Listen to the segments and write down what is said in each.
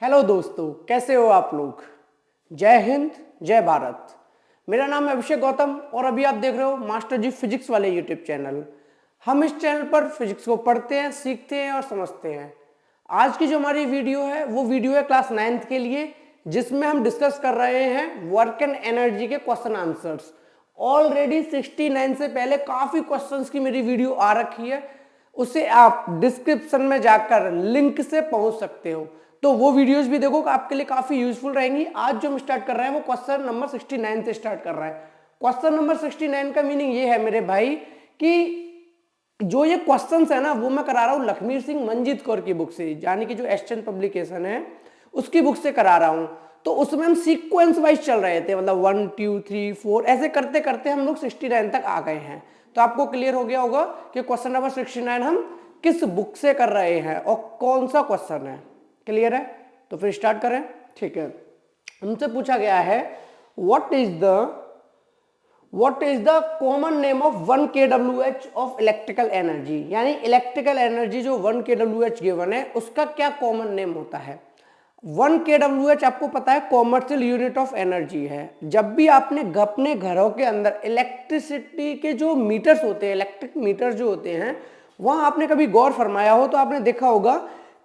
Hello दोस्तों, कैसे हो आप लोग। जय हिंद, जय भारत। मेरा नाम है अभिषेक गौतम और अभी आप देख रहे हो मास्टर जी फिजिक्स वाले यूट्यूब चैनल। हम इस चैनल पर फिजिक्स को पढ़ते हैं, सीखते हैं और समझते हैं। आज की जो हमारी वीडियो है वो वीडियो है क्लास 9th के लिए, जिसमें हम डिस्कस कर रहे हैं वर्क एंड एनर्जी के क्वेश्चन आंसर्स। ऑलरेडी 69 से पहले काफी क्वेश्चंस की मेरी वीडियो आ रखी है, उसे आप डिस्क्रिप्शन में जाकर लिंक से पहुंच सकते हो, तो वो वीडियोस भी देखो, आपके लिए काफी यूजफुल रहेंगी। आज जो हम स्टार्ट कर रहे हैं वो क्वेश्चन नंबर 69 से स्टार्ट कर रहा है। क्वेश्चन नंबर 69 का मीनिंग ये है मेरे भाई कि जो ये क्वेश्चंस है ना वो मैं करा रहा हूँ लखमीर सिंह मंजीत कौर की बुक से, यानी कि जो एसचेन पब्लिकेशन है उसकी बुक से करा रहा हूँ। तो उसमें हम सीक्वेंस वाइज चल रहे थे, मतलब 1 2 3 4 ऐसे करते करते हम लोग 69 तक आ गए हैं। तो आपको क्लियर हो गया होगा कि क्वेश्चन नंबर 69 हम किस बुक से कर रहे हैं और कौन सा क्वेश्चन है। क्लियर है? तो फिर स्टार्ट करें। ठीक है, हमसे पूछा गया है what is the common name of 1 kWh of electrical energy, यानी इलेक्ट्रिकल एनर्जी जो 1 kWh गिवन है उसका क्या कॉमन नेम होता है। 1 kWh आपको पता है कॉमर्शियल यूनिट ऑफ एनर्जी है। जब भी आपने अपने घरों के अंदर इलेक्ट्रिसिटी के जो मीटर्स होते हैं, इलेक्ट्रिक मीटर जो होते हैं, वहां आपने कभी गौर फरमाया हो तो आपने देखा होगा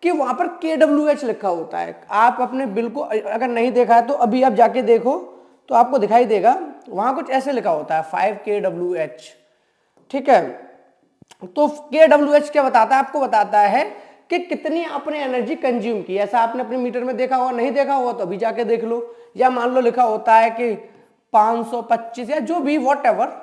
कि वहां पर kWh लिखा होता है। आप अपने बिल को अगर नहीं देखा है तो अभी आप जाके देखो तो आपको दिखाई देगा, वहां कुछ ऐसे लिखा होता है 5 kWh। ठीक है, तो kWh क्या बताता है? आपको बताता है कि कितनी आपने एनर्जी कंज्यूम की। ऐसा आपने अपने मीटर में देखा होगा, नहीं देखा होगा तो अभी जाके देख लो। या मान लो लिखा होता है कि 525 या जो भी वॉट एवर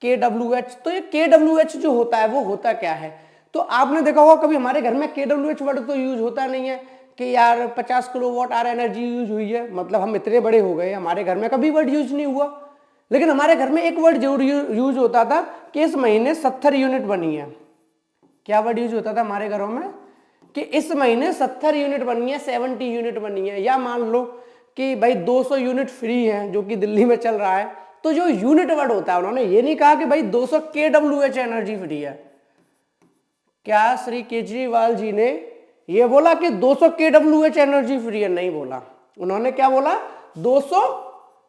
kWh। तो ये kWh जो होता है वो होता क्या है? तो आपने देखा होगा कभी हमारे घर में kWh वर्ड तो यूज होता नहीं है कि यार 50 किलोवाट आवर एनर्जी यूज हुई है, मतलब हम इतने बड़े हो गए हमारे घर में कभी वर्ड यूज नहीं हुआ। लेकिन हमारे घर में एक वर्ड जरूर यूज होता था कि इस महीने 70 यूनिट बनी है। क्या वर्ड यूज होता था हमारे घरों में कि इस महीने 70 यूनिट बनी है, 70 यूनिट बनी है। या मान लो कि भाई 200 यूनिट फ्री है, जो कि दिल्ली में चल रहा है। तो जो यूनिट वर्ड होता है, उन्होंने ये नहीं कहा कि भाई 200 kWh एनर्जी फ्री है। क्या श्री केजरीवाल जी ने ये बोला कि 200 kWh एनर्जी फ्री है? नहीं बोला। उन्होंने क्या बोला? 200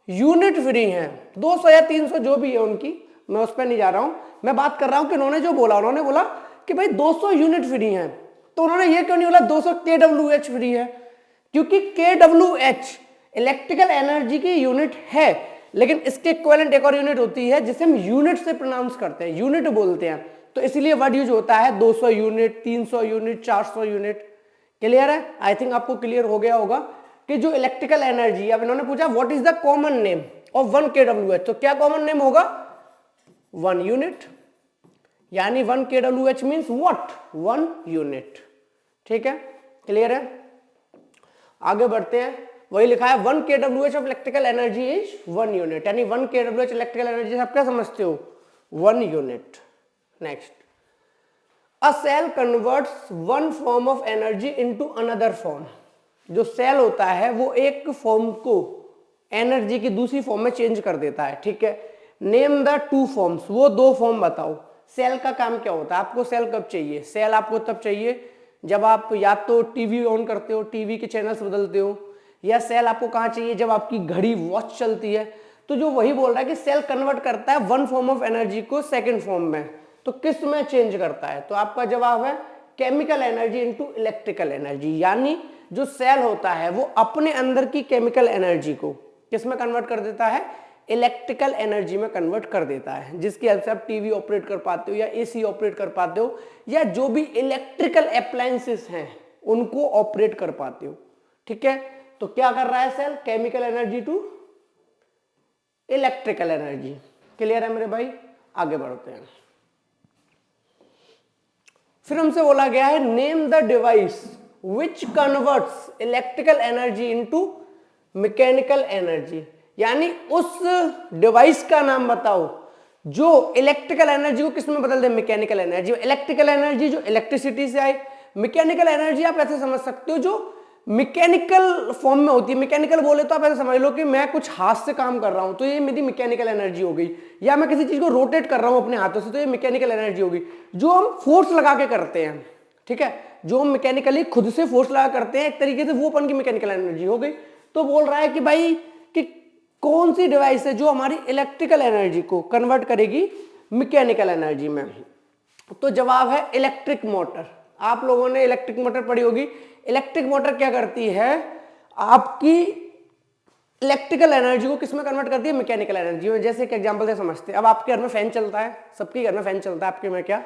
यूनिट फ्री हैं। 200 या 300 जो भी है उनकी, मैं उस पर नहीं जा रहा हूं। मैं बात कर रहा हूं कि उन्होंने जो बोला, उन्होंने बोला कि भाई 200 यूनिट फ्री हैं। तो उन्होंने ये क्यों नहीं बोला 200 kWh फ्री है? क्योंकि kWh इलेक्ट्रिकल एनर्जी की यूनिट है, लेकिन इसके इक्विवेलेंट एक और यूनिट होती है जिसे हम यूनिट से प्रोनाउंस करते हैं, यूनिट बोलते हैं। तो इसलिए वर्ड यूज होता है 200 यूनिट, 300 यूनिट, 400 यूनिट। क्लियर है? आई थिंक आपको क्लियर हो गया होगा कि जो इलेक्ट्रिकल एनर्जी, अब इन्होंने पूछा what is the common name of 1 kWh, तो क्या कॉमन नेम होगा? 1 यूनिट, यानी 1 kWh मींस व्हाट? 1 यूनिट। ठीक है, क्लियर है? आगे बढ़ते हैं। वही लिखा है 1 kWh of electrical energy is 1 unit, यानी 1 kWh इलेक्ट्रिकल एनर्जी आप क्या समझते हो? 1 unit. Next, a cell converts one form of energy into another form. जो सेल होता है वो एक फॉर्म को एनर्जी की दूसरी फॉर्म में चेंज कर देता है। ठीक है, नेम द 2 फॉर्म्स, वो 2 फॉर्म बताओ। सेल का काम क्या होता है? आपको सेल कब चाहिए? सेल आपको तब चाहिए जब आप या तो टीवी ऑन करते हो, टीवी के चैनल्स बदलते हो, या सेल आपको कहाँ चाहिए? जब आपकी घड़ी वॉच चलती है। तो जो वही बोल रहा है कि सेल कन्वर्ट करता है 1 फॉर्म ऑफ एनर्जी को 2nd फॉर्म में, तो किस में चेंज करता है? तो आपका जवाब है chemical energy into electrical energy. यानी जो सेल होता है वो अपने अंदर की केमिकल एनर्जी को किस में कन्वर्ट कर देता है? इलेक्ट्रिकल एनर्जी में कन्वर्ट कर देता है, जिसकी हेल्प से आप टीवी ऑपरेट कर पाते हो या एसी ऑपरेट कर पाते हो, या जो भी इलेक्ट्रिकल अप्लायंसेस हैं उनको ऑपरेट कर पाते हो। ठीक है, तो क्या कर रहा है cell? Chemical energy to electrical energy. Clear है मेरे भाई? आगे बढ़ते हैं। फिर हमसे बोला गया है name the device which converts electrical energy into mechanical energy, यानी उस डिवाइस का नाम बताओ जो इलेक्ट्रिकल एनर्जी को किस में बदल दे? Mechanical energy. इलेक्ट्रिकल एनर्जी जो इलेक्ट्रिसिटी से आए, मैकेनिकल एनर्जी आप ऐसे समझ सकते हो जो मैकेनिकल फॉर्म में होती है। मैकेनिकल बोले तो आप ऐसे समझ लो कि मैं कुछ हाथ से काम कर रहा हूं तो ये मेरी मैकेनिकल एनर्जी हो गई, या मैं किसी चीज को रोटेट कर रहा हूं अपने हाथों से तो ये मैकेनिकल एनर्जी होगी, जो हम फोर्स लगा के करते हैं। ठीक है, जो हम मैकेनिकली खुद से फोर्स लगा करते हैं, एक तरीके से वो अपन की मैकेनिकल एनर्जी हो गई। तो बोल रहा है कि भाई कि कौन सी डिवाइस है जो हमारी इलेक्ट्रिकल एनर्जी को कन्वर्ट करेगी मैकेनिकल एनर्जी में। तो जवाब है इलेक्ट्रिक मोटर। आप लोगों ने इलेक्ट्रिक मोटर पढ़ी होगी। इलेक्ट्रिक मोटर क्या करती है, आपकी इलेक्ट्रिकल एनर्जी को किसमें कन्वर्ट करती है, मैकेनिकल एनर्जी में। जैसे एक एग्जांपल से समझते हैं, अब आपके घर में फैन चलता है, सबके घर में फैन चलता है, आपके में क्या।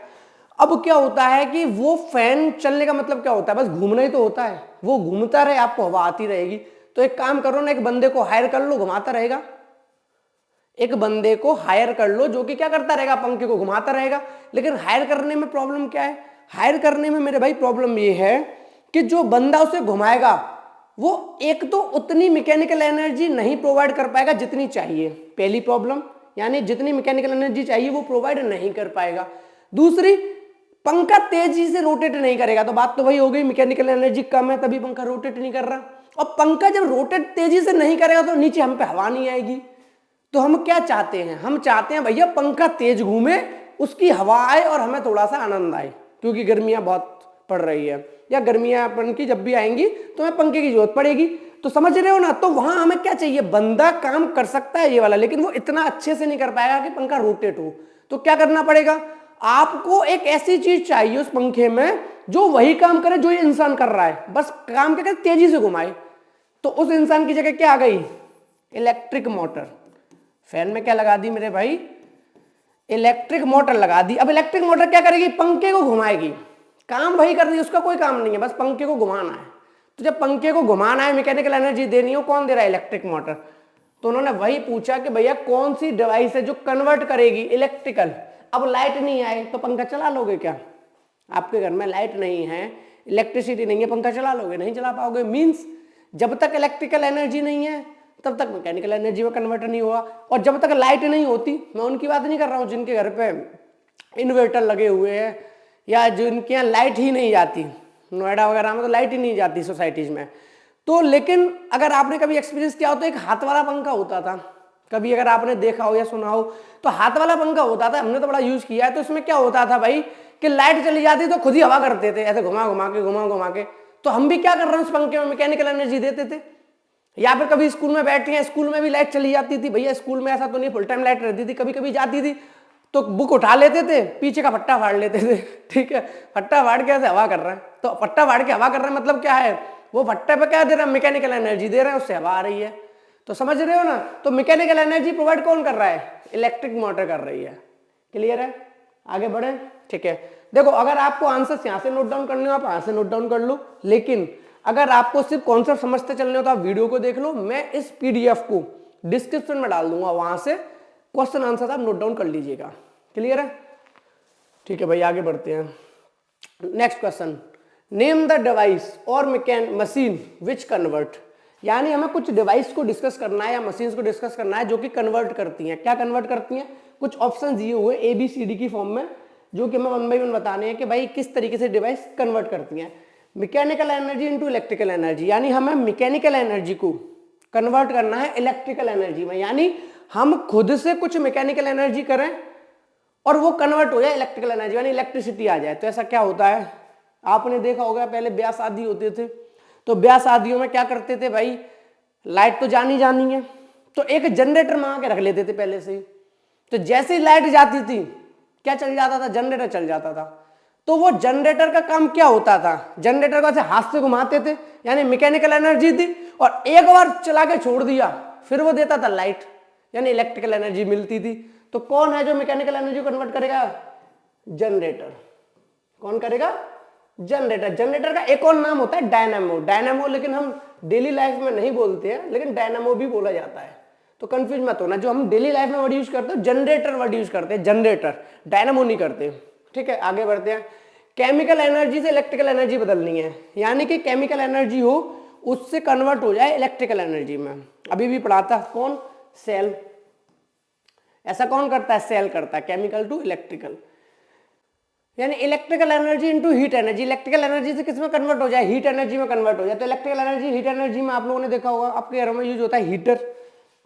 अब क्या होता है कि वो फैन चलने का मतलब क्या होता है, बस घूमना ही तो होता है। वो घूमता रहे, आपको हवा आती रहेगी। तो एक काम करो ना, एक बंदे को हायर कर लो, घुमाता रहेगा। एक बंदे को हायर कर लो जो कि क्या करता रहेगा, पंखे को घुमाता रहेगा। लेकिन हायर करने में प्रॉब्लम क्या है, हायर करने में मेरे भाई प्रॉब्लम ये है कि जो बंदा उसे घुमाएगा वो एक तो उतनी मैकेनिकल एनर्जी नहीं प्रोवाइड कर पाएगा जितनी चाहिए, पहली प्रॉब्लम। यानी जितनी मैकेनिकल एनर्जी चाहिए वो प्रोवाइड नहीं कर पाएगा। दूसरी, पंखा तेजी से रोटेट नहीं करेगा। तो बात तो वही हो गई, मैकेनिकल एनर्जी कम है तभी पंखा रोटेट नहीं कर रहा। और पंखा जब रोटेट तेजी से नहीं करेगा तो नीचे हम पे हवा नहीं आएगी। तो हम क्या चाहते हैं, हम चाहते हैं भैया पंखा तेज घूमे, उसकी हवा आए और हमें थोड़ा सा आनंद आए, क्योंकि गर्मियां बहुत पड़ रही है, या गर्मियां अपन की जब भी आएंगी तो हमें पंखे की जरूरत पड़ेगी। तो समझ रहे हो ना। तो वहां हमें क्या चाहिए, बंदा काम कर सकता है ये वाला, लेकिन वो इतना अच्छे से नहीं कर पाएगा कि पंखा रोटेट हो। तो क्या करना पड़ेगा, आपको एक ऐसी चीज चाहिए उस पंखे में जो वही काम करे जो ये इंसान कर रहा है, बस काम क्या करे, तेजी से घुमाए। तो उस इंसान की जगह क्या आ गई, इलेक्ट्रिक मोटर। फैन में क्या लगा दी मेरे भाई, इलेक्ट्रिक मोटर लगा दी। अब इलेक्ट्रिक मोटर क्या करेगी, पंखे को घुमाएगी। काम वही कर रही है, उसका कोई काम नहीं है, बस पंखे को घुमाना है। तो जब पंखे को घुमाना है, मैकेनिकल एनर्जी देनी हो, कौन दे रहा है, इलेक्ट्रिक मोटर। तो उन्होंने वही पूछा कि भैया कौन सी डिवाइस है जो कन्वर्ट करेगी इलेक्ट्रिकल। अब लाइट नहीं आए तो पंखा चला लोगे क्या, आपके घर में लाइट नहीं है, इलेक्ट्रिसिटी नहीं है, पंखा चला लोगे, नहीं चला पाओगे। मीन्स जब तक इलेक्ट्रिकल एनर्जी नहीं है तब तक मैकेनिकल एनर्जी में कन्वर्ट नहीं हुआ। और जब तक लाइट नहीं होती, मैं उनकी बात नहीं कर रहा हूँ जिनके घर पे इन्वर्टर लगे हुए हैं या जिनके यहाँ लाइट ही नहीं जाती, नोएडा वगैरह में तो लाइट ही नहीं जाती सोसाइटीज में। तो लेकिन अगर आपने कभी एक्सपीरियंस किया हो तो एक हाथ वाला पंखा होता था, कभी अगर आपने देखा हो या सुना हो, तो हाथ वाला पंखा होता था, हमने तो बड़ा यूज किया है। तो इसमें क्या होता था भाई कि लाइट चली जाती तो खुद ही हवा करते थे, ऐसे घुमा घुमा के। तो हम भी क्या कर रहे हैं, उस पंखे में मैकेनिकल एनर्जी देते थे। या फिर कभी स्कूल में बैठे हैं, स्कूल में भी लाइट चली जाती थी, भैया स्कूल में ऐसा तो नहीं फुल टाइम लाइट रहती थी, कभी कभी जाती थी तो बुक उठा लेते थे, पीछे का फट्टा फाड़ लेते थे। ठीक है, फट्टा फाड़ के ऐसे हवा कर रहे हैं। तो फट्टा फाड़ के हवा कर रहे हैं मतलब क्या है, वो फट्टे पे क्या दे रहा है, मैकेनिकल एनर्जी दे रहे हैं, उससे हवा आ रही है। तो समझ रहे हो ना। तो मैकेनिकल एनर्जी प्रोवाइड कौन कर रहा है, इलेक्ट्रिक मोटर कर रही है। क्लियर है, आगे बढ़े। ठीक है, देखो अगर आपको आंसर यहाँ से नोट डाउन करने हो आप यहाँ से नोट डाउन कर लो, लेकिन अगर आपको सिर्फ कॉन्सेप्ट समझते चलने हो तो आप वीडियो को देख लो। मैं इस पीडीएफ को डिस्क्रिप्शन में डाल दूंगा, वहां से क्वेश्चन आंसर आप नोट डाउन कर लीजिएगा। क्लियर है, ठीक है भाई, आगे बढ़ते हैं। Next question, name the device और मशीन विच कन्वर्ट। यानी हमें कुछ डिवाइस को डिस्कस करना है या मशीन्स को डिस्कस करना है जो कि कन्वर्ट करती हैं। क्या कन्वर्ट करती हैं, कुछ ऑप्शन दिए हुए ABCD की फॉर्म में, जो कि हमें 1 बाय 1 बताने हैं कि भाई किस तरीके से डिवाइस कन्वर्ट करती हैं। Mechanical energy into electrical energy, यानी हमें मैकेनिकल एनर्जी को कन्वर्ट करना है इलेक्ट्रिकल एनर्जी में। यानी हम खुद से कुछ मैकेनिकल एनर्जी करें और वो कन्वर्ट हो जाए इलेक्ट्रिकल एनर्जी, यानी इलेक्ट्रिसिटी आ जाए। तो ऐसा क्या होता है, आपने देखा होगा पहले ब्याह शादी होते थे, तो ब्याह शादियों में क्या करते थे भाई, लाइट तो जानी है, तो एक जनरेटर मंगा के रख लेते थे पहले से ही। तो जैसे ही लाइट जाती थी क्या चल जाता था, जनरेटर चल जाता था। तो वो जनरेटर का काम क्या होता था, जनरेटर को ऐसे हाथ से घुमाते थे, यानी मैकेनिकल एनर्जी थी, और एक बार चला के छोड़ दिया फिर वो देता था लाइट, यानी इलेक्ट्रिकल एनर्जी मिलती थी। तो कौन है जो मैकेनिकल एनर्जी कन्वर्ट करेगा, जनरेटर। कौन करेगा, जनरेटर। जनरेटर का एक और नाम होता है डायनामो। डायनामो लेकिन हम डेली लाइफ में नहीं बोलते हैं, लेकिन डायनामो भी बोला जाता है, तो कंफ्यूज मत होना। जो हम डेली लाइफ में वर्ड यूज करते हैं जनरेटर वर्ड यूज करते हैं, जनरेटर, डायनामो नहीं करते। ठीक है, आगे बढ़ते हैं। केमिकल एनर्जी से इलेक्ट्रिकल एनर्जी बदलनी है, यानी कि केमिकल एनर्जी हो उससे कन्वर्ट हो जाए इलेक्ट्रिकल एनर्जी में। अभी भी पढ़ा था, कौन, सेल। ऐसा कौन करता है, सेल करता है, केमिकल टू इलेक्ट्रिकल। यानी electrical energy into heat energy, electrical energy से किस में कन्वर्ट हो जाए, हीट एनर्जी में कन्वर्ट हो जाए। तो इलेक्ट्रिकल एनर्जी हीट एनर्जी में आप लोगों ने देखा होगा आपके घरों में यूज होता है हीटर।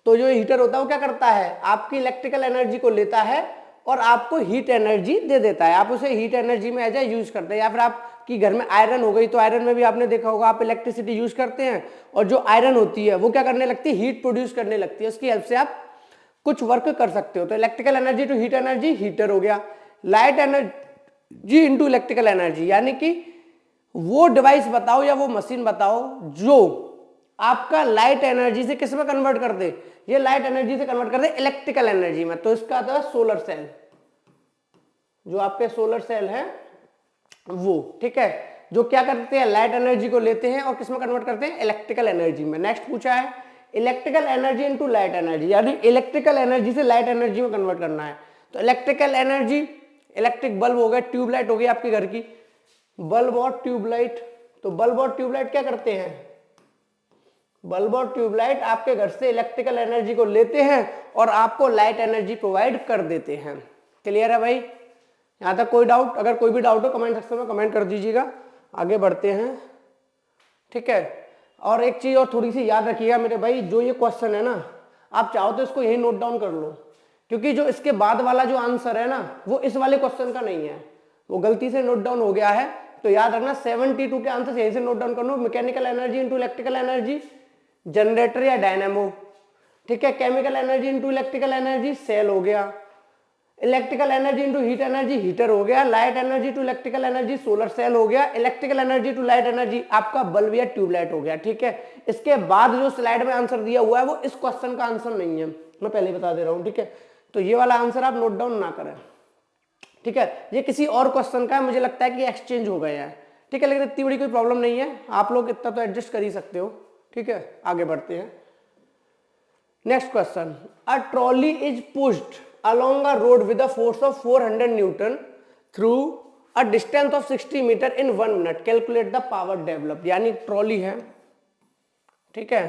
तो जो हीटर होता है वो क्या करता है, आपकी इलेक्ट्रिकल एनर्जी को लेता है और आपको हीट एनर्जी दे देता है। आप उसे हीट एनर्जी में एज ए यूज करते हैं, या फिर आप आपकी घर में आयरन हो गई, तो आयरन में भी आपने देखा होगा आप इलेक्ट्रिसिटी यूज करते हैं, और जो आयरन होती है वो क्या करने लगती है, हीट प्रोड्यूस करने लगती है, उसकी हेल्प से आप कुछ वर्क कर सकते हो। तो electrical energy to heat energy, heater हो गया। Light energy into electrical energy, यानी कि वो डिवाइस बताओ या वो मशीन बताओ जो आपका लाइट एनर्जी से किस में कन्वर्ट कर दे, ये लाइट एनर्जी से कन्वर्ट कर दे इलेक्ट्रिकल एनर्जी में। तो इसका आता है सोलर सेल, जो आपके सोलर सेल है वो, ठीक है, जो क्या करते हैं, लाइट एनर्जी को लेते हैं और किस में कन्वर्ट करते हैं, इलेक्ट्रिकल एनर्जी में। नेक्स्ट पूछा है electrical energy into light energy, यानी इलेक्ट्रिकल एनर्जी से लाइट एनर्जी में कन्वर्ट करना है। तो इलेक्ट्रिकल एनर्जी, इलेक्ट्रिक बल्ब हो गया, ट्यूबलाइट हो गई आपके घर की, बल्ब और ट्यूबलाइट। तो बल्ब और ट्यूबलाइट क्या करते हैं, बल्ब और ट्यूबलाइट आपके घर से इलेक्ट्रिकल एनर्जी को लेते हैं और आपको लाइट एनर्जी प्रोवाइड कर देते हैं। क्लियर है भाई, यहां तक कोई डाउट? अगर कोई भी डाउट हो कमेंट सेक्शन में कमेंट कर दीजिएगा। आगे बढ़ते हैं, ठीक है। और एक चीज और थोड़ी सी याद रखिएगा मेरे भाई, जो ये क्वेश्चन है ना, आप चाहो तो इसको यही नोट डाउन कर लो, क्योंकि जो इसके बाद वाला जो आंसर है ना वो इस वाले क्वेश्चन का नहीं है, वो गलती से नोट डाउन हो गया है। तो याद रखना 72 के आंसर यहीं से नोट डाउन कर लो। Mechanical energy into electrical energy, generator या डायनेमो, ठीक है। Chemical energy into electrical energy, cell हो गया। Electrical energy into heat energy, heater हो गया। Light energy to electrical energy, solar cell हो गया। Electrical energy to light energy, आपका बल्ब या ट्यूबलाइट हो गया, ठीक है। इसके बाद जो स्लाइड में आंसर दिया हुआ है वो इस क्वेश्चन का आंसर नहीं है, मैं पहले ही बता दे रहा हूं, ठीक है। तो ये वाला आंसर आप नोट डाउन ना करें, ठीक है। ये किसी और क्वेश्चन का है, मुझे लगता है कि एक्सचेंज हो गया है, ठीक है, लेकिन इतनी बड़ी कोई प्रॉब्लम नहीं है, आप लोग इतना तो एडजस्ट कर ही सकते हो, ठीक है। आगे बढ़ते हैं। Next question, a trolley is pushed along a road with a force of 400 Newton through a distance of 60 meter in 1 minute. Calculate the power developed. यानी ट्रॉली है, ठीक है,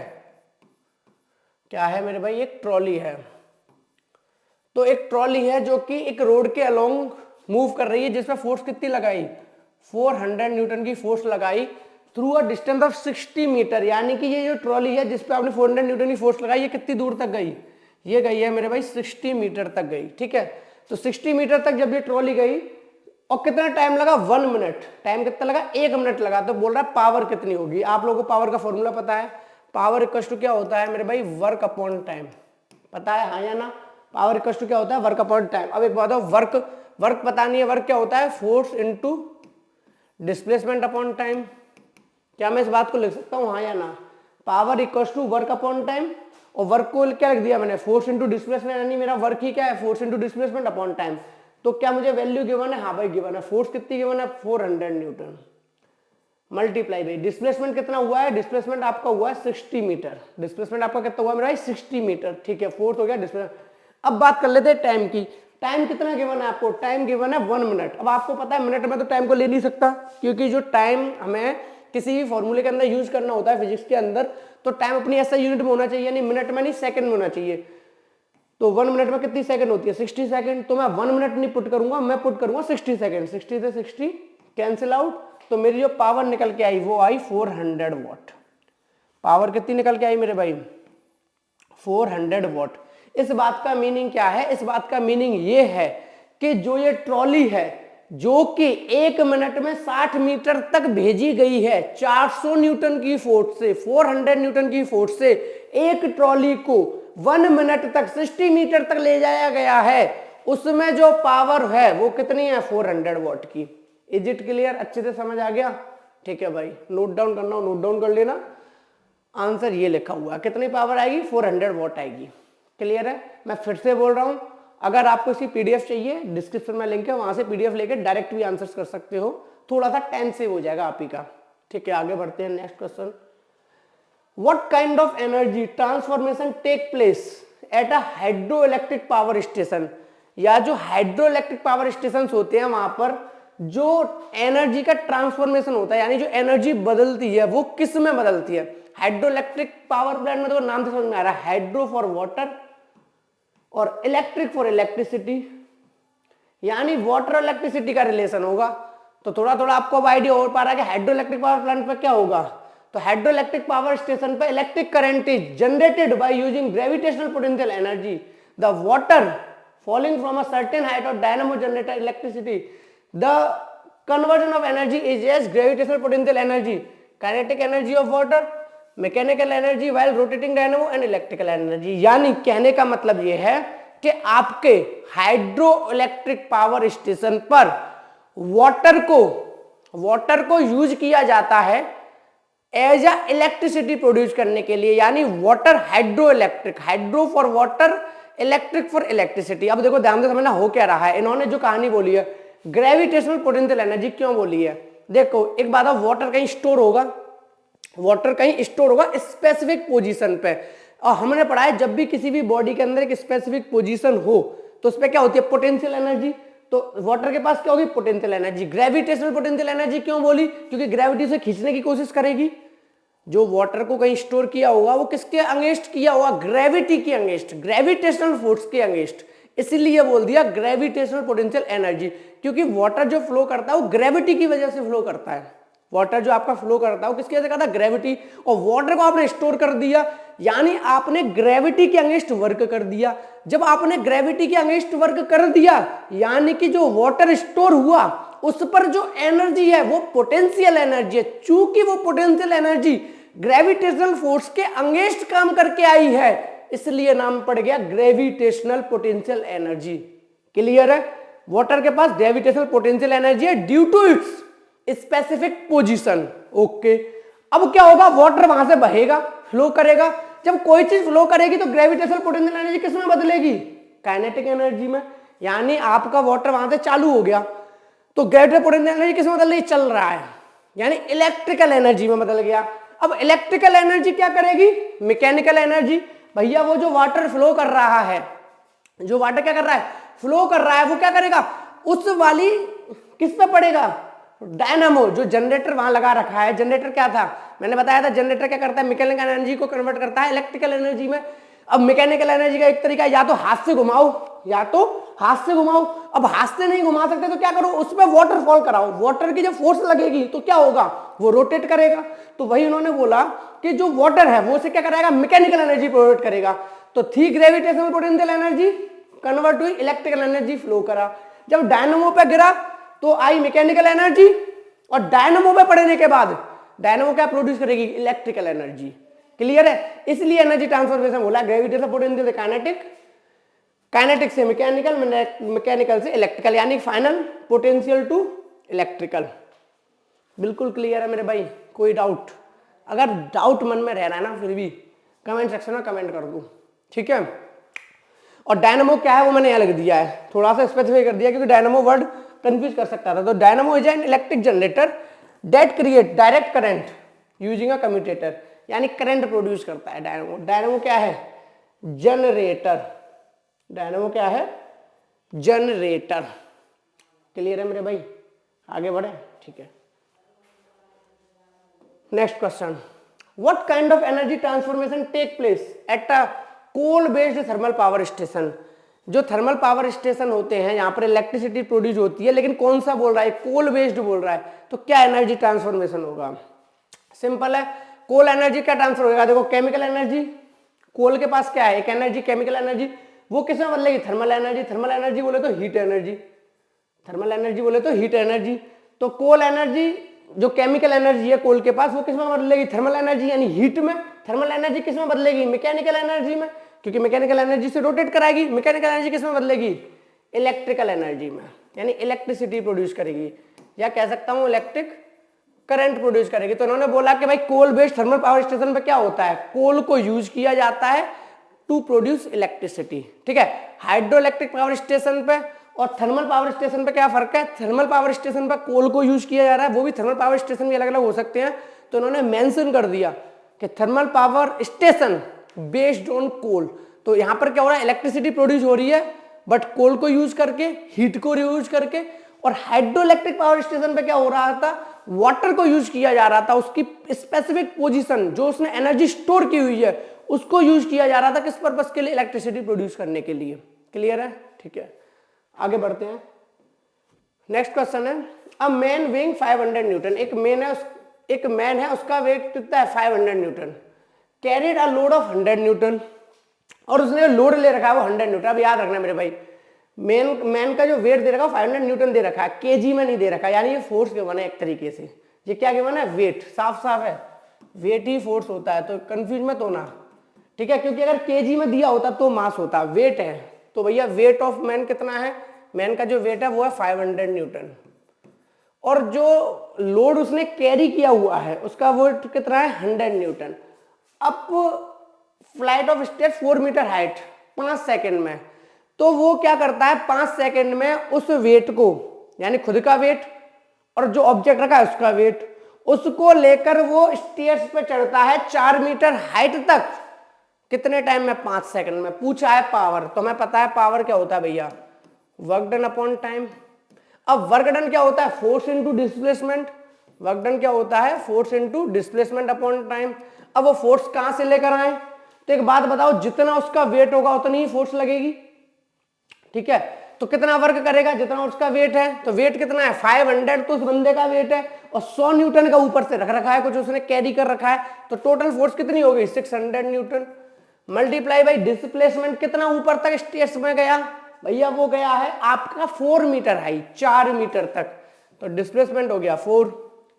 क्या है मेरे भाई, एक ट्रॉली है। तो एक ट्रॉली है जो कि एक रोड के अलोंग मूव कर रही है, जिसमें फोर्स कितनी लगाई, 400 न्यूटन की फोर्स लगाई, through a distance of 60 metre. यानी कि ये जो ट्रॉली है जिसपे आपने 400 न्यूटन की फोर्स लगाई, ये कितनी दूर तक गई, ये गई है मेरे भाई 60 मीटर तक गई, ठीक है। तो 60 मीटर तक जब ये ट्रॉली गई, और कितना टाइम लगा, 1 मिनट। टाइम कितना लगा, 1 मिनट लगा। तो बोल रहा है पावर कितनी होगी। आप लोगों को पावर का फॉर्मूला पता है, पावर इक्वल टू क्या होता है मेरे भाई, वर्क अपॉन टाइम, पता है, हाँ या ना। पावर इक्वल टू क्या होता है, वर्क अपॉन टाइम। अब एक बात हो, वर्क पता नहीं है, वर्क क्या होता है, force into displacement upon time. क्या मैं इस बात को लिख सकता हूँ, हाँ या ना। Power equal to work upon time, और वर्क को क्या लिख दिया मैंने, फोर्स इनटू डिस्प्लेसमेंट, यानी मेरा वर्क ही क्या है, force into displacement upon time. तो क्या मुझे वैल्यू गिवन है, हाँ भाई गिवन है। फोर्स कितनी गिवन है, 400 न्यूटन, मल्टीप्लाई बाई डिस्प्लेसमेंट कितना हुआ है, डिस्प्लेसमेंट आपका हुआ है 60 मीटर। डिस्प्लेसमेंट आपका कितना हुआ मेरा भाई, 60 मीटर, ठीक है। फोर्स हो गया डिस्प्लेसमेंट। अब बात कर लेते हैं टाइम की। टाइम कितना गिवन है आपको, टाइम गिवन है 1 मिनट। अब आपको पता है मिनट में तो टाइम को ले नहीं सकता, क्योंकि जो टाइम हमें किसी भी फॉर्मूले के अंदर यूज करना होता है फिजिक्स के अंदर, तो टाइम अपनी ऐसा यूनिट में होना चाहिए, यानी मिनट में नहीं सेकंड में होना चाहिए। तो 1 मिनट में कितनी सेकंड होती है, 60 सेकंड। तो मैं 1 मिनट नहीं पुट करूंगा, मैं पुट करूंगा 60 सेकंड। 60 से 60 कैंसिल आउट, तो मेरी जो पावर निकल के आई वो आई 400 वॉट। पावर कितनी निकल के आई मेरे भाई, 400 वॉट। इस बात का मीनिंग क्या है, इस बात का मीनिंग ये है कि जो ये ट्रॉली है जो कि 1 मिनट में 60 मीटर तक भेजी गई है 400 न्यूटन की फोर्स से, 400 न्यूटन की फोर्स से, एक ट्रॉली को 1 मिनट तक 60 मीटर तक ले जाया गया है, उसमें जो पावर है वो कितनी है, 400 वॉट की। इज इट क्लियर, अच्छे से समझ आ गया, ठीक है भाई। नोट डाउन करना हो नोट डाउन कर लेना। आंसर ये लिखा हुआ है, कितनी पावर आएगी, 400 वॉट आएगी। क्लियर है, मैं फिर से बोल रहा हूं, अगर आपको इसकी पीडीएफ चाहिए डिस्क्रिप्शन में लिंक है, वहां से पीडीएफ लेके डायरेक्ट भी आंसर्स कर सकते हो, थोड़ा सा टाइम सेव हो जाएगा आप ही का, ठीक है। आगे बढ़ते हैं, next question, what kind of energy transformation take place at a hydroelectric power station. या जो हाइड्रो इलेक्ट्रिक पावर स्टेशन होते हैं वहां पर जो एनर्जी का ट्रांसफॉर्मेशन होता है, यानी जो एनर्जी बदलती है वो किस में बदलती है। हाइड्रो इलेक्ट्रिक पावर प्लांट में तो नाम से समझ में आ रहा है, हाइड्रो फॉर वाटर और इलेक्ट्रिक फॉर इलेक्ट्रिसिटी, यानी वाटर और इलेक्ट्रिसिटी का रिलेशन होगा। तो थोड़ा थोड़ा आपको अब आइडिया हो पा रहा है कि हाइड्रो इलेक्ट्रिक पावर प्लांट पर क्या होगा। तो हाइड्रो इलेक्ट्रिक पावर स्टेशन पर electric current is generated by using gravitational potential energy, the water falling from a certain height or dynamo generated electricity, the conversion of energy is as gravitational potential energy, kinetic energy of water, mechanical energy while rotating dynamo and electrical energy. यानी कहने का मतलब यह है कि आपके hydroelectric power station पर water को यूज किया जाता है एज अ इलेक्ट्रिसिटी प्रोड्यूस करने के लिए, यानी water hydro electric, hydro for water, electric for electricity. अब देखो ध्यान से समझना हो क्या रहा है। इन्होंने जो कहानी बोली है ग्रेविटेशनल पोटेंशियल एनर्जी क्यों बोली है, देखो एक बात है, वाटर कहीं स्टोर होगा, वाटर कहीं स्टोर होगा स्पेसिफिक पोजीशन पे, और हमने पढ़ा है जब भी किसी भी बॉडी के अंदर एक स्पेसिफिक पोजीशन हो तो उस पर क्या होती है, पोटेंशियल एनर्जी। तो वाटर के पास क्या होगी, potential energy. Gravitational potential energy क्यों बोली, क्योंकि ग्रेविटी से खींचने की कोशिश करेगी। जो वाटर को कहीं स्टोर किया होगा वो किसके अगेंस्ट किया होगा, ग्रेविटी के अगेंस्ट, ग्रेविटेशनल फोर्स के अगेंस्ट, इसीलिए बोल दिया ग्रेविटेशनल पोटेंशियल एनर्जी। क्योंकि वाटर जो फ्लो करता है वो ग्रेविटी की वजह से फ्लो करता है। वाटर जो आपका फ्लो करता है वो किसकी वजह से करता है, ग्रेविटी। और वाटर को आपने स्टोर कर दिया, यानी आपने ग्रेविटी के अगेंस्ट वर्क कर दिया। जब आपने ग्रेविटी के अगेंस्ट वर्क कर दिया, यानी कि जो वाटर स्टोर हुआ उस पर जो एनर्जी है वो पोटेंशियल एनर्जी है। चूंकि वो पोटेंशियल एनर्जी ग्रेविटेशनल फोर्स के अगेंस्ट काम करके आई है, इसलिए नाम पड़ गया ग्रेविटेशनल पोटेंशियल एनर्जी। क्लियर है, वाटर के पास ग्रेविटेशनल पोटेंशियल एनर्जी है due to its specific position. Okay, अब क्या होगा, वाटर वहां से बहेगा, फ्लो करेगा। जब कोई चीज फ्लो करेगी तो ग्रेविटेशनल पोटेंशियल एनर्जी किस में बदलेगी, काइनेटिक एनर्जी में। यानी आपका वाटर वहां से चालू हो गया तो ग्रेविटेशनल पोटेंशियल एनर्जी किस में बदल रही, चल रहा है, यानी इलेक्ट्रिकल एनर्जी में बदल गया। अब इलेक्ट्रिकल एनर्जी क्या करेगी, मैकेनिकल एनर्जी। भैया वो जो वाटर फ्लो कर रहा है, जो वाटर क्या कर रहा है, फ्लो कर रहा है, वो क्या करेगा, उस वाली किस पे पड़ेगा, डायनामो, जो जनरेटर वहां लगा रखा है। जनरेटर क्या था, मैंने बताया था, जनरेटर क्या करता है, मैकेनिकल एनर्जी को कन्वर्ट करता है इलेक्ट्रिकल एनर्जी में। अब मैकेनिकल एनर्जी का एक तरीका या तो हाथ से घुमाओ, या तो हाथ से घुमाओ। अब हाथ से नहीं घुमा सकते तो क्या करो, उस पर वाटर फॉल कराओ, वाटर की जब फोर्स लगेगी तो क्या होगा, वो रोटेट करेगा। तो वही उन्होंने बोला कि जो वाटर है वो उसे क्या कराएगा, मैकेनिकल एनर्जी प्रोवाइड करेगा। तो थी ग्रेविटेशनल पोटेंशियल एनर्जी कन्वर्ट हुई इलेक्ट्रिकल एनर्जी, फ्लो करा। जब डायनामो पे गिरा तो आई मैकेनिकल एनर्जी, और डायनामो पे पड़ने के बाद डायनामो क्या प्रोड्यूस करेगी, इलेक्ट्रिकल एनर्जी। क्लियर है, इसलिए एनर्जी ट्रांसफॉर्मेशन बोला ग्रेविटेशनल पोटेंशियल से काइनेटिक, काइनेटिक से मैकेनिकल, मैकेनिकल से इलेक्ट्रिकल, यानी फाइनल पोटेंशियल टू इलेक्ट्रिकल। बिल्कुल क्लियर है मेरे भाई, कोई डाउट? अगर डाउट मन में रह रहा है ना फिर भी कमेंट सेक्शन में कमेंट कर दूं, ठीक है। और डायनामो क्या है वो मैंने यहाँ लिख दिया है, थोड़ा सा स्पेसिफाई कर दिया क्योंकि डायनामो वर्ड कंफ्यूज कर सकता था। तो dynamo is an electric generator that create direct current using a commutator, यानी करंट प्रोड्यूस करता है डायनामो। डायनामो क्या है, जनरेटर। डायनामो क्या है, जनरेटर। क्लियर है मेरे भाई, आगे बढ़े, ठीक है। Next question, what kind of energy transformation take place at a coal based thermal power station. जो थर्मल पावर स्टेशन होते हैं यहाँ पर इलेक्ट्रिसिटी प्रोड्यूस होती है, लेकिन कौन सा बोल रहा है, कोल बेस्ड बोल रहा है, तो क्या एनर्जी ट्रांसफॉर्मेशन होगा, सिंपल है। कोल एनर्जी क्या ट्रांसफर होगा, देखो केमिकल एनर्जी, कोल के पास क्या है, एक एनर्जी केमिकल एनर्जी, वो किस में बदलेगी, थर्मल एनर्जी। थर्मल एनर्जी बोले तो हीट एनर्जी, थर्मल एनर्जी बोले तो हीट एनर्जी। तो कोल एनर्जी जो केमिकल एनर्जी है कोल के पास, वो किस में बदलेगी, थर्मल एनर्जी, यानी हीट में। थर्मल एनर्जी किस में बदलेगी, मैकेनिकल एनर्जी में, क्योंकि मैकेनिकल एनर्जी से रोटेट कराएगी। मैकेनिकल एनर्जी किस में बदलेगी, इलेक्ट्रिकल एनर्जी में, यानी इलेक्ट्रिसिटी प्रोड्यूस करेगी, या कह सकता हूं इलेक्ट्रिक करंट प्रोड्यूस करेगी। तो उन्होंने बोला कि भाई coal based thermal power station पे क्या होता है, कोल को यूज किया जाता है टू प्रोड्यूस इलेक्ट्रिसिटी, ठीक है। हाइड्रो इलेक्ट्रिक पावर स्टेशन पे और थर्मल पावर स्टेशन पे क्या फर्क है, थर्मल पावर स्टेशन पे कोल को यूज किया जा रहा है, वो भी थर्मल पावर स्टेशन भी अलग अलग हो सकते हैं। तो उन्होंने मेंशन कर दिया कि thermal power station based on coal. तो यहां पर क्या हो रहा है, इलेक्ट्रिसिटी प्रोड्यूस हो रही है बट कोल को यूज करके, हीट को यूज करके। और हाइड्रो इलेक्ट्रिक पावर स्टेशन पे क्या हो रहा था, वाटर को यूज किया जा रहा था, उसकी स्पेसिफिक पोजीशन जो उसने एनर्जी स्टोर की हुई है उसको यूज किया जा रहा था, किस पर्पस के लिए, इलेक्ट्रिसिटी प्रोड्यूस करने के लिए। क्लियर है, ठीक है, आगे बढ़ते हैं। नेक्स्ट क्वेश्चन है, अ मैन वेइंग 500 न्यूटन, एक मैन है उसका वेट कितना है 500 Newton, carried a load of 100 Newton, और उसने लोड ले रखा है वो 100 न्यूटन। अब याद रखना मेरे भाई, मैन का जो वेट दे रखा है 500 न्यूटन दे रखा है, केजी में नहीं दे रखा, यानी ये फोर्स गिवन है एक तरीके से। ये क्या गिवन है? वेट, साफ साफ है, वेट ही फोर्स होता है, तो कंफ्यूज मत होना, ठीक है, क्योंकि अगर केजी में दिया होता तो मास होता, वेट है। तो भैया वेट ऑफ मैन कितना है? मैन का जो वेट है वो है 500 न्यूटन, और जो लोड उसने कैरी किया हुआ है उसका वेट कितना है? 100 न्यूटन। अब flight of stage 4 metre height 5 second में, तो वो क्या करता है 5 सेकंड में उस वेट को, यानी खुद का वेट और जो ऑब्जेक्ट रखा है उसका वेट, उसको लेकर वो स्टेयर्स पे चढ़ता है 4 मीटर हाइट तक। कितने टाइम में? 5 सेकंड में। पूछा है पावर, तो हमें पता है पावर क्या होता है भैया? Work done upon time. अब वर्क डन क्या होता है? Force into displacement. Work done क्या होता है? Force into displacement upon time. अब वो फोर्स कहां से लेकर आए? तो एक बात बताओ, जितना उसका वेट होगा उतनी ही फोर्स लगेगी, ठीक है। तो कितना वर्क करेगा? जितना उसका वेट है। तो वेट कितना है? 500, तो उस बंदे का वेट है, और 100 न्यूटन का ऊपर से रख रखा है, कुछ उसने कैरी कर रखा है, तो टोटल फोर्स कितनी हो गई? 600 न्यूटन मल्टीप्लाई बाई डिस्प्लेसमेंट। कितना ऊपर तक स्टेयर्स में गया? भैया वो गया है आपका 4 मीटर हाई, 4 मीटर तक, तो डिस्प्लेसमेंट हो गया 4।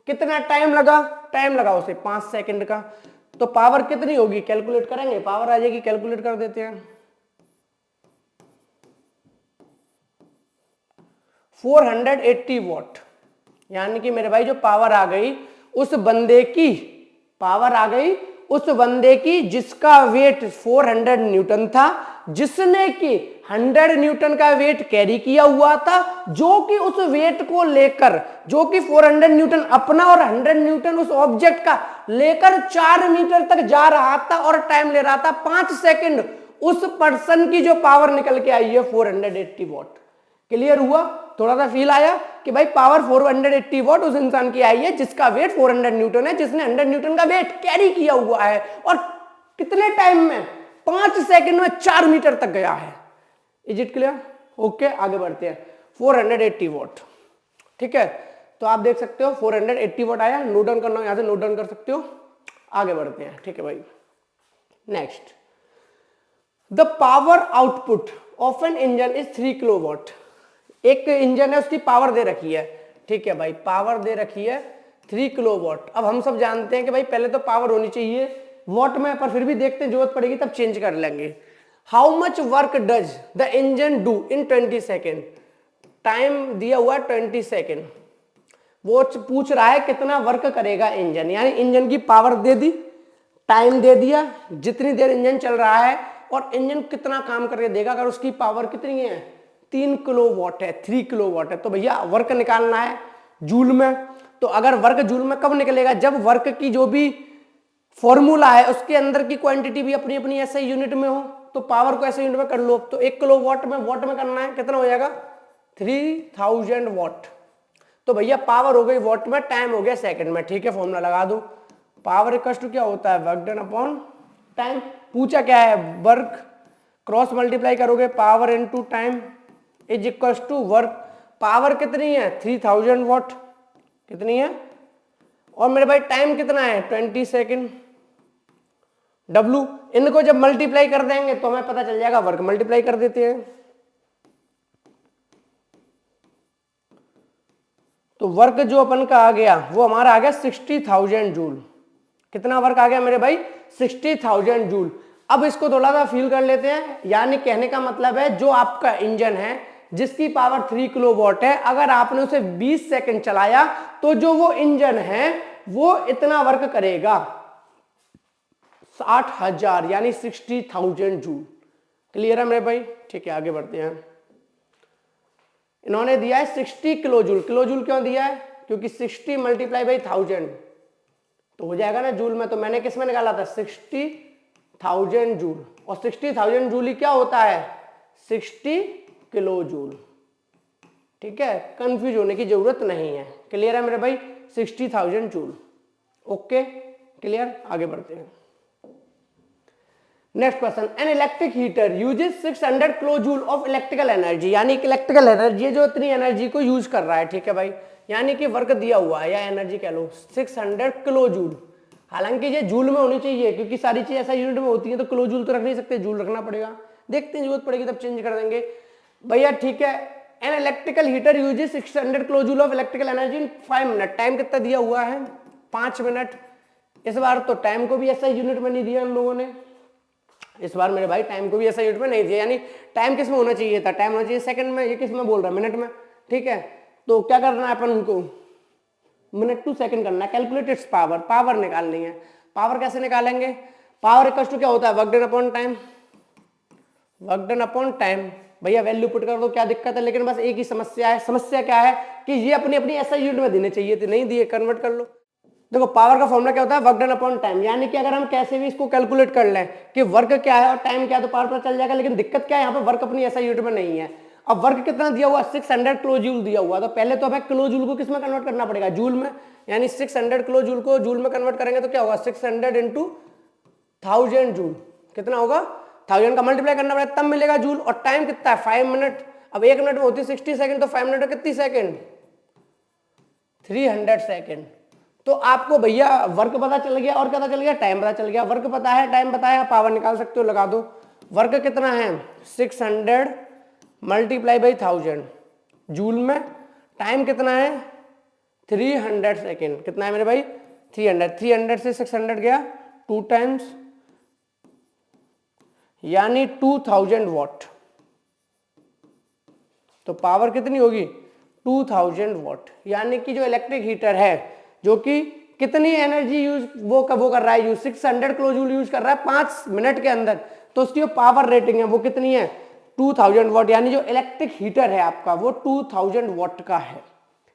कितना टाइम लगा? टाइम लगा उसे 5 सेकंड का। तो पावर कितनी होगी? कैलकुलेट करेंगे, पावर आ जाएगी, कैलकुलेट कर देते हैं। 480 वॉट, यानी कि मेरे भाई जो पावर आ गई उस बंदे की, पावर आ गई उस बंदे की जिसका वेट 400 न्यूटन था, जिसने कि 100 न्यूटन का वेट कैरी किया हुआ था, जो कि उस वेट को लेकर, जो कि 400 न्यूटन अपना और 100 न्यूटन उस ऑब्जेक्ट का लेकर 4 मीटर तक जा रहा था, और टाइम ले रहा था 5 सेकंड। उस पर्सन की जो पावर निकल के आई है 480 वॉट। क्लियर हुआ? थोड़ा सा फील आया कि भाई पावर 480 वॉट उस इंसान की आई है जिसका वेट 400 न्यूटन है, जिसने 100 न्यूटन का वेट कैरी किया हुआ है, और कितने टाइम में? 5 सेकंड में 4 मीटर तक गया है। Is it clear? ओके, आगे बढ़ते हैं। 480 वॉट, ठीक है, तो आप देख सकते हो 480 वॉट आया, नोट डाउन करना, यहां से नोट डाउन कर सकते हो। आगे बढ़ते हैं, ठीक है भाई। Next, the power output of an engine is 3 kilowatt. एक इंजन है, उसकी पावर दे रखी है, ठीक है भाई, पावर दे रखी है 3 किलोवाट। अब हम सब जानते हैं कि भाई पहले तो पावर होनी चाहिए वॉट में, पर फिर भी देखते हैं, जरूरत पड़ेगी तब चेंज कर लेंगे। How much work does the engine do in 20 second? Time दिया हुआ 20 सेकेंड, वो पूछ रहा है कितना वर्क करेगा इंजन, यानी इंजन की पावर दे दी, टाइम दे दिया, जितनी देर इंजन चल रहा है, और इंजन कितना काम करके देगा। अगर उसकी पावर कितनी है? 3 किलोवाट है, 3 किलोवाट है, तो भैया वर्क निकालना है जूल में। तो अगर वर्क जूल में कब निकलेगा? जब वर्क की जो भी फॉर्मूला है उसके अंदर की क्वांटिटी भी अपनी अपनी ऐसे यूनिट में हो, तो पावर को ऐसे यूनिट में कर लो। तो 1 किलोवाट में वॉट में करना है, कितना हो जाएगा? 3000 वॉट। तो भैया पावर हो गई वॉट में, टाइम हो गया सेकंड में, ठीक है, फॉर्मूला लगा दो। पावर इक्वल टू क्या होता है? Work done upon time. पूछा क्या है? वर्क क्रॉस मल्टीप्लाई करोगे power into time is equal to work. Power कितनी है? 3000 वॉट, कितनी है? और मेरे भाई टाइम कितना है? 20 सेकेंड। W, इनको जब मल्टीप्लाई कर देंगे तो हमें पता चल जाएगा वर्क। मल्टीप्लाई कर देते हैं, तो वर्क जो अपन का आ गया वो हमारा आ गया 60,000 जूल। कितना वर्क आ गया मेरे भाई? 60,000 जूल। अब इसको थोड़ा सा फील कर लेते हैं, यानी कहने का मतलब है जो आपका इंजन है जिसकी पावर 3 किलोवाट है, अगर आपने उसे 20 सेकंड चलाया तो जो वो इंजन है वो इतना वर्क करेगा 60,000, यानी 60,000 जूल। क्लियर है मेरे भाई? ठीक है, आगे बढ़ते हैं। इन्होंने दिया है 60 किलो जूल। किलो जूल क्यों दिया है? क्योंकि 60 मल्टीप्लाई बाई 1000 तो हो जाएगा ना जूल में, तो मैंने किस में निकाला था? 60,000 जूल। और 60,000 जूल ही क्या होता है? 60 किलो जूल। ठीक है, कंफ्यूज होने की जरूरत नहीं है। क्लियर है मेरे भाई? 60,000 जूल। ओके, क्लियर, आगे बढ़ते हैं। Next question, an electric heater uses 600 kilo joule of electrical energy, यानी कि इलेक्ट्रिकल एनर्जी जो इतनी एनर्जी को यूज कर रहा है, ठीक है भाई, यानी कि वर्क दिया हुआ है या एनर्जी कह लो 600 किलो जूल। हालांकि ये जूल में होनी चाहिए क्योंकि सारी चीज ऐसा यूनिट में होती है, तो किलो जूल तो रख नहीं सकते, जूल रखना पड़ेगा। देखते हैं, जरूरत पड़ेगी तब चेंज कर देंगे। भैया ठीक है, an electrical heater uses 600 kilo joule of electrical energy in 5 minute. Time कितना दिया हुआ है? 5 मिनट। इस बार तो टाइम को भी ऐसा यूनिट में नहीं दिया इन लोगों ने, इस बार मेरे भाई टाइम को भी ऐसा यूनिट में नहीं दिया, यानी टाइम किस में होना चाहिए था? टाइम होना चाहिए सेकंड में, ये किस में बोल रहा है? मिनट में। ठीक है, तो क्या करना है अपन उनको? मिनट टू सेकंड करना है। कैलकुलेट इट्स पावर, पावर निकालनी है। पावर कैसे निकालेंगे? पावर इक्वल टू क्या होता है? Work done upon time. Work done upon time, भैया वैल्यू पुट कर दो, क्या दिक्कत है? लेकिन बस एक ही समस्या है। समस्या क्या है कि ये अपनी अपनी ऐसा यूनिट में देने चाहिए थे, नहीं दिए, कन्वर्ट कर लो। देखो पावर का फॉर्मूला क्या होता है? वर्क डन अपॉन टाइम, यानी कि अगर हम कैसे भी इसको कैलकुलेट कर लें कि वर्क क्या है और टाइम क्या है तो पावर पता चल जाएगा। लेकिन दिक्कत क्या है, यहाँ पे वर्क अपनी ऐसा यूनिट में नहीं है। अब वर्क कितना दिया हुआ? 600 किलो जूल दिया हुआ, तो पहले तो हमें किलो जूल को किस में कन्वर्ट करना पड़ेगा? जूल में। यानी 600 किलो जूल को जूल में कन्वर्ट करेंगे तो क्या होगा? 600 इंटू 1000 जूल, कितना होगा? 1000 का मल्टीप्लाई करना पड़ेगा तब मिलेगा जूल। और टाइम कितना है? 5 मिनट। अब 1 मिनट में होती 60 सेकंड, तो 5 मिनट में कितनी सेकंड? 300 सेकंड। तो आपको भैया वर्क पता चल गया और पता चल गया टाइम पता चल गया। वर्क पता है, टाइम पता है, पावर निकाल सकते हो, लगा दो। वर्क कितना है? 600 मल्टीप्लाई बाई 1000 जूल में। टाइम कितना है? 300 सेकेंड। कितना है मेरे भाई? 300। 300 से 600 गया 2 टाइम्स, यानी 2000 वॉट। तो पावर कितनी होगी? 2000 वॉट। यानी कि जो इलेक्ट्रिक हीटर है जो कि कितनी एनर्जी यूज वो कर रहा है? यूज 600 किलो जूल यूज कर रहा है 5 मिनट के अंदर, तो उसकी जो पावर रेटिंग है वो कितनी है? 2000 वॉट। यानी जो इलेक्ट्रिक हीटर है आपका वो 2000 वॉट का है।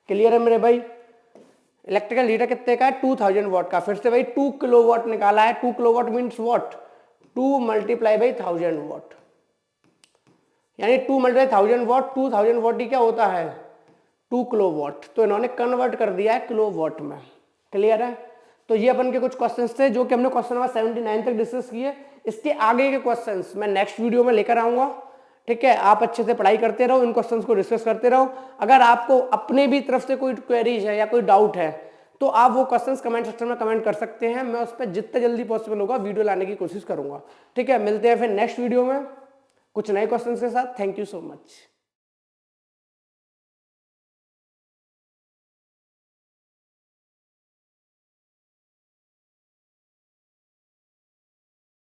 क्लियर है मेरे भाई? इलेक्ट्रिकल हीटर कितने का है? 2000 वॉट का। फिर से भाई 2 किलो वॉट निकाला है। 2 kilo watt means what? 2 multiply by 1000 what, यानी 2 मल्टीप्लाई 1000 वॉट। 2000 वॉट ही क्या होता है? 2 किलो वॉट। तो इन्होंने कन्वर्ट कर दिया है किलो वॉट में। क्लियर है? तो ये अपन के कुछ क्वेश्चंस थे जो कि हमने क्वेश्चन नंबर 79 तक डिस्कस किए। इसके आगे के क्वेश्चंस मैं नेक्स्ट वीडियो में लेकर आऊंगा। ठीक है, आप अच्छे से पढ़ाई करते रहो, इन क्वेश्चंस को डिस्कस करते रहो। अगर आपको अपने भी तरफ से कोई क्वेरीज है या कोई डाउट है तो आप वो क्वेश्चंस कमेंट सेक्शन में कमेंट कर सकते हैं। मैं उस पर जितना जल्दी पॉसिबल होगा वीडियो लाने की कोशिश करूंगा। ठीक है, मिलते हैं फिर नेक्स्ट वीडियो में कुछ नए क्वेश्चंस के साथ। Thank you so much.